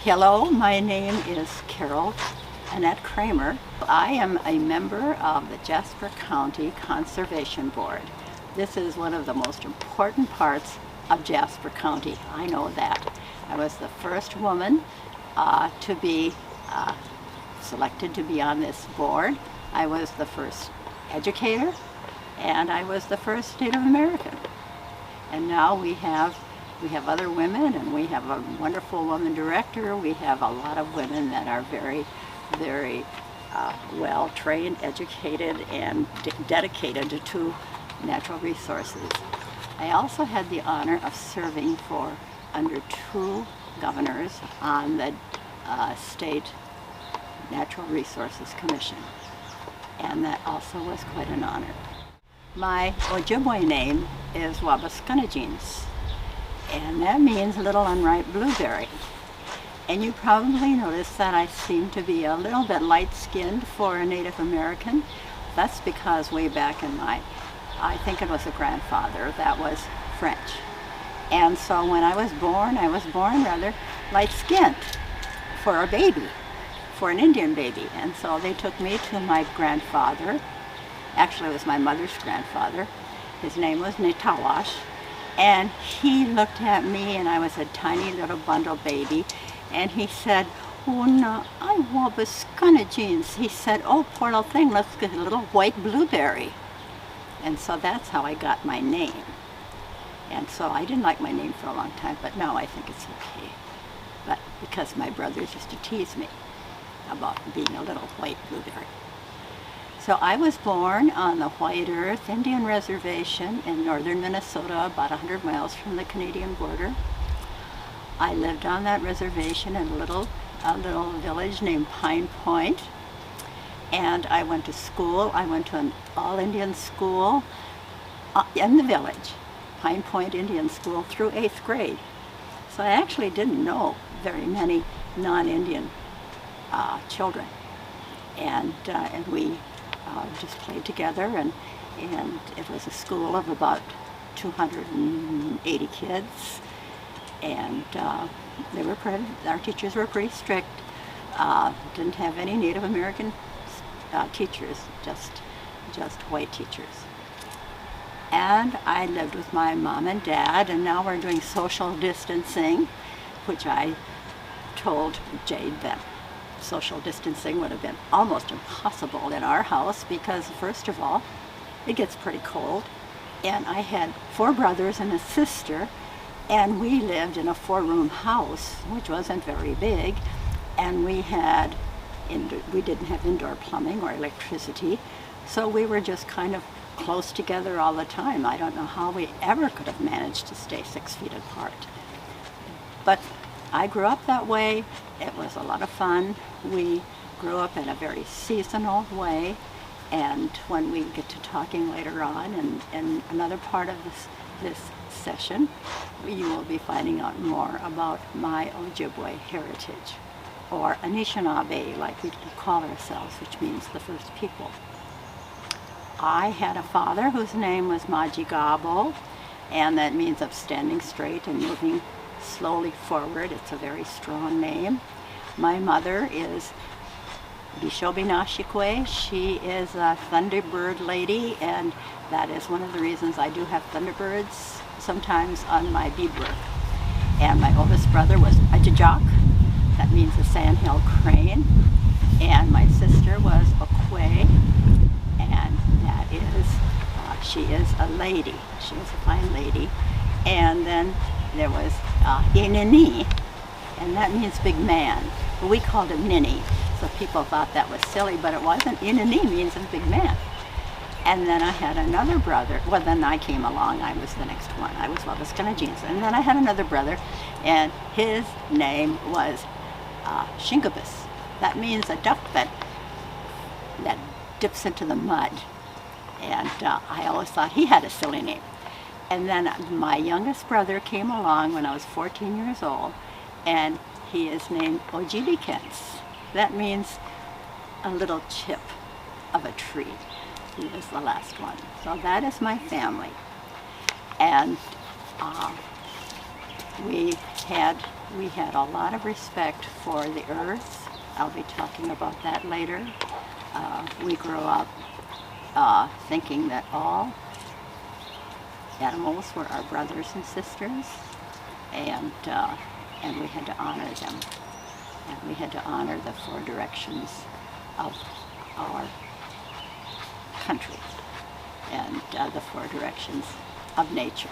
Hello, my name is Carol Kramer. I am a member of the Jasper County Conservation Board. This is one of the most important parts of Jasper County. I know that. I was the first woman to be selected to be on this board. I was the first educator, and I was the first Native American. And now we have other women, and we have a wonderful woman director. We have a lot of women that are very, very well trained, educated, and dedicated to natural resources. I also had the honor of serving for under 2 governors on the State Natural Resources Commission, and that also was quite an honor. My Ojibwe name is Wabaskunajins, and that means little unripe blueberry. And you probably noticed that I seem to be a little bit light-skinned for a Native American. That's because way back in I think it was a grandfather that was French. And so when I was born rather light-skinned for a baby, for an Indian baby. And so they took me to my grandfather. Actually, it was my mother's grandfather. His name was Netawash. And he looked at me, and I was a tiny little bundle baby, and he said, "Oh, no, I Wabaskunajins." He said, "Oh, poor little thing, let's get a little white blueberry." And so that's how I got my name. And so I didn't like my name for a long time, but now I think it's okay. But because my brothers used to tease me about being a little white blueberry. So I was born on the White Earth Indian Reservation in northern Minnesota, about 100 miles from the Canadian border. I lived on that reservation in a little village named Pine Point. And I went to school. I went to an all-Indian school in the village, Pine Point Indian School, through 8th grade. So I actually didn't know very many non-Indian children. And we just played together, and it was a school of about 280 kids, and our teachers were pretty strict. Didn't have any Native American teachers, just white teachers. And I lived with my mom and dad, and now we're doing social distancing, which I told Jade that social distancing would have been almost impossible in our house because, first of all, it gets pretty cold. And I had 4 brothers and a sister, and we lived in a 4-room house, which wasn't very big, and we didn't have indoor plumbing or electricity, so we were just kind of close together all the time. I don't know how we ever could have managed to stay 6 feet apart. But I grew up that way. It was a lot of fun. We grew up in a very seasonal way, and when we get to talking later on in another part of this session, you will be finding out more about my Ojibwe heritage, or Anishinaabe, like we call ourselves, which means the first people. I had a father whose name was Majigabo, and that means of standing straight and moving slowly forward. It's a very strong name. My mother is Bishobinashikwe. She is a Thunderbird lady, and that is one of the reasons I do have Thunderbirds sometimes on my beadwork. And my oldest brother was Ajajak. That means a sandhill crane. And my sister was Okwe, and that is, she is a lady. She is a fine lady. And then there was Inini, and that means big man. But we called him Nini, so people thought that was silly, but it wasn't. Inini means a big man. And then I had another brother. Well, then I came along. I was the next one. I was Wabaskunajins. And then I had another brother, and his name was Shingabus. That means a duck that dips into the mud. And I always thought he had a silly name. And then my youngest brother came along when I was 14 years old, and he is named Ojibwe. That means a little chip of a tree. He was the last one. So that is my family. And we had We had a lot of respect for the earth. I'll be talking about that later. We grew up thinking that all animals were our brothers and sisters, and we had to honor them. And we had to honor the four directions of our country and the four directions of nature.